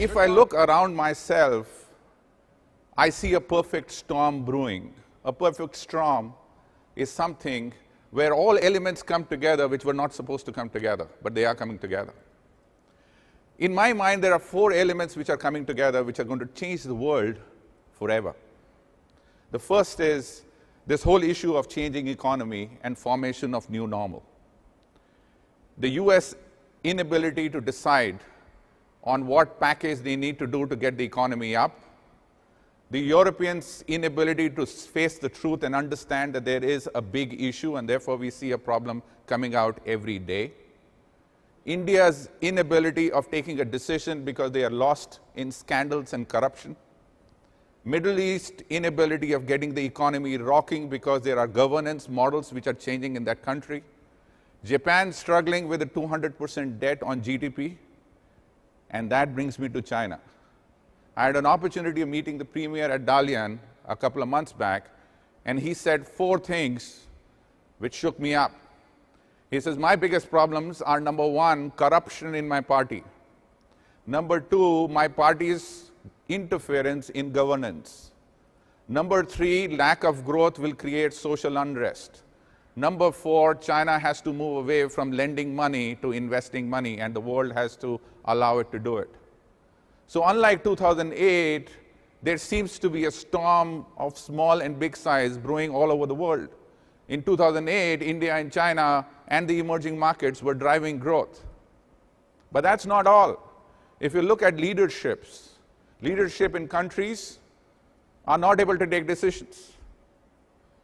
If I look around myself, I see a perfect storm brewing. A perfect storm is something where all elements come together which were not supposed to come together, but they are coming together. In my mind, there are 4 elements which are coming together which are going to change the world forever. The first is this whole issue of changing economy and formation of new normal. The US inability to decide on what package they need to do to get the economy up. The Europeans' inability to face the truth and understand that there is a big issue, and therefore we see a problem coming out every day. India's inability of taking a decision because they are lost in scandals and corruption. Middle East inability of getting the economy rocking because there are governance models which are changing in that country. Japan struggling with a 200% debt on GDP. And that brings me to China. I had an opportunity of meeting the premier at Dalian a couple of months back, and he said 4 things which shook me up. He says, my biggest problems are, number 1, corruption in my party. Number 2, my party's interference in governance. Number 3, lack of growth will create social unrest. Number 4, China has to move away from lending money to investing money, and the world has to allow it to do it. So unlike 2008, there seems to be a storm of small and big size brewing all over the world. In 2008, India and China and the emerging markets were driving growth. But that's not all. If you look at leadership in countries are not able to take decisions.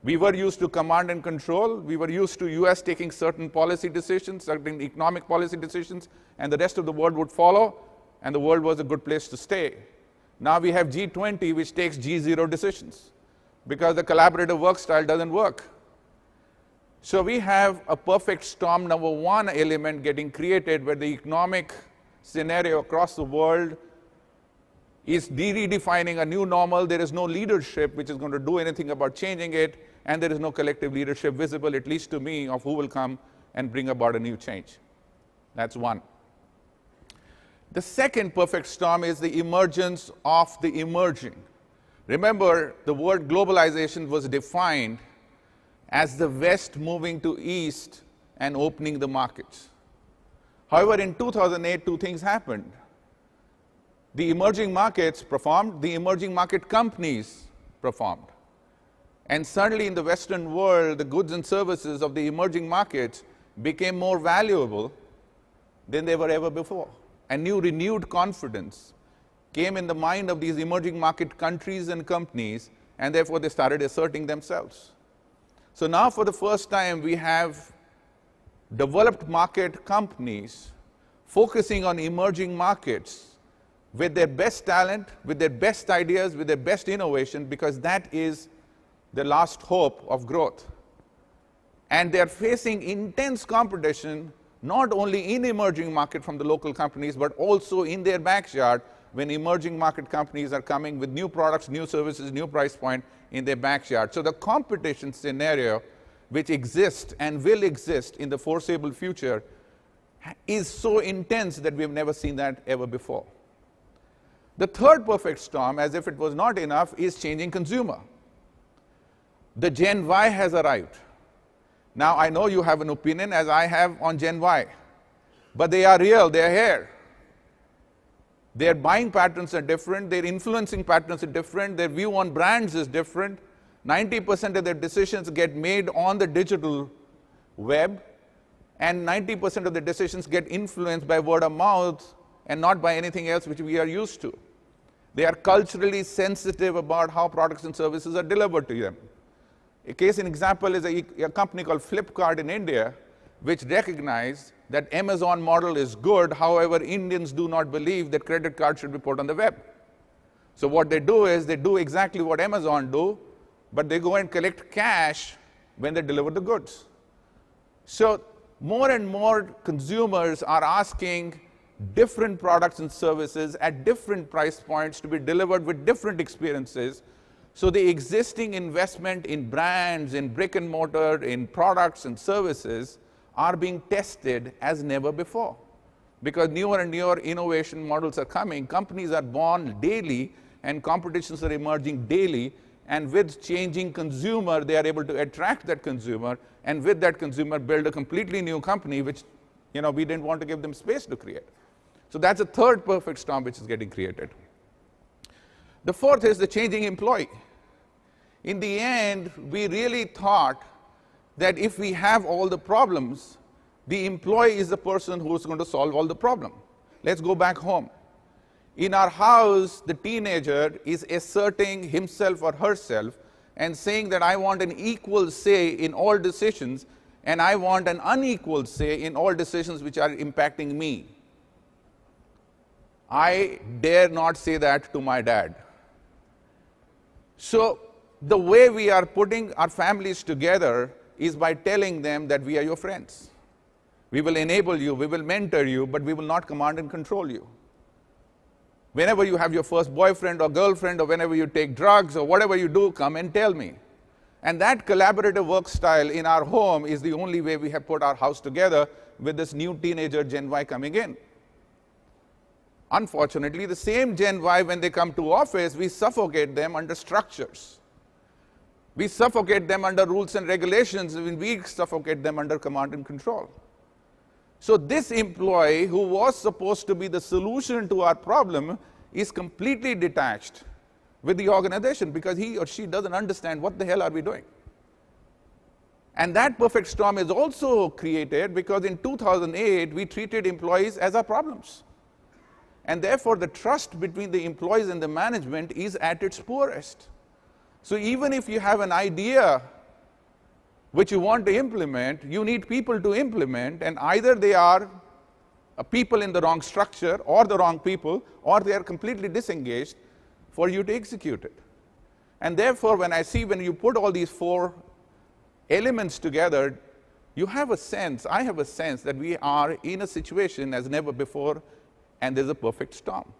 We were used to command and control. We were used to US taking certain policy decisions, certain economic policy decisions, and the rest of the world would follow, and the world was a good place to stay. Now we have G20, which takes G0 decisions because the collaborative work style doesn't work. So we have a perfect storm, number 1 element getting created where the economic scenario across the world is redefining a new normal. There is no leadership which is going to do anything about changing it, and there is no collective leadership visible, at least to me, of who will come and bring about a new change. That's 1. The second perfect storm is the emergence of the emerging. Remember, the word globalization was defined as the West moving to East and opening the markets. However, in 2008, 2 things happened. The emerging markets performed, the emerging market companies performed. And suddenly in the Western world, the goods and services of the emerging markets became more valuable than they were ever before. And new renewed confidence came in the mind of these emerging market countries and companies, and therefore they started asserting themselves. So now for the first time we have developed market companies focusing on emerging markets with their best talent, with their best ideas, with their best innovation, because that is the last hope of growth. And they're facing intense competition, not only in emerging market from the local companies, but also in their backyard when emerging market companies are coming with new products, new services, new price point in their backyard. So the competition scenario which exists and will exist in the foreseeable future is so intense that we have never seen that ever before. The third perfect storm, as if it was not enough, is changing consumer. The Gen Y has arrived. Now, I know you have an opinion, as I have, on Gen Y, but they are real, they are here. Their buying patterns are different, their influencing patterns are different, their view on brands is different. 90% of their decisions get made on the digital web, and 90% of the decisions get influenced by word of mouth and not by anything else which we are used to. They are culturally sensitive about how products and services are delivered to them. A case in example is a company called Flipkart in India, which recognized that Amazon model is good. However, Indians do not believe that credit card should be put on the web. So what they do is they do exactly what Amazon do, but they go and collect cash when they deliver the goods. So more and more consumers are asking different products and services at different price points to be delivered with different experiences. So the existing investment in brands, in brick and mortar, in products and services are being tested as never before. because newer and newer innovation models are coming. Companies are born daily, and competitions are emerging daily. And with changing consumer, they are able to attract that consumer, and with that consumer, build a completely new company, which we didn't want to give them space to create. So that's a third perfect storm which is getting created. The fourth is the changing employee. In the end, we really thought that if we have all the problems, the employee is the person who is going to solve all the problem. Let's go back home. In our house, the teenager is asserting himself or herself and saying that I want an equal say in all decisions, and I want an unequal say in all decisions which are impacting me. I dare not say that to my dad. So the way we are putting our families together is by telling them that we are your friends. We will enable you, we will mentor you, but we will not command and control you. Whenever you have your first boyfriend or girlfriend, or whenever you take drugs or whatever you do, come and tell me. And that collaborative work style in our home is the only way we have put our house together with this new teenager Gen Y coming in. Unfortunately, the same Gen Y, when they come to office, we suffocate them under structures. We suffocate them under rules and regulations, and we suffocate them under command and control. So this employee, who was supposed to be the solution to our problem, is completely detached with the organization because he or she doesn't understand what the hell are we doing. And that perfect storm is also created because in 2008, we treated employees as our problems. And therefore, the trust between the employees and the management is at its poorest. So even if you have an idea which you want to implement, you need people to implement, and either they are people in the wrong structure or the wrong people, or they are completely disengaged for you to execute it. And therefore, when you put all these four elements together, you have a sense, I have a sense that we are in a situation as never before, and there's a perfect storm.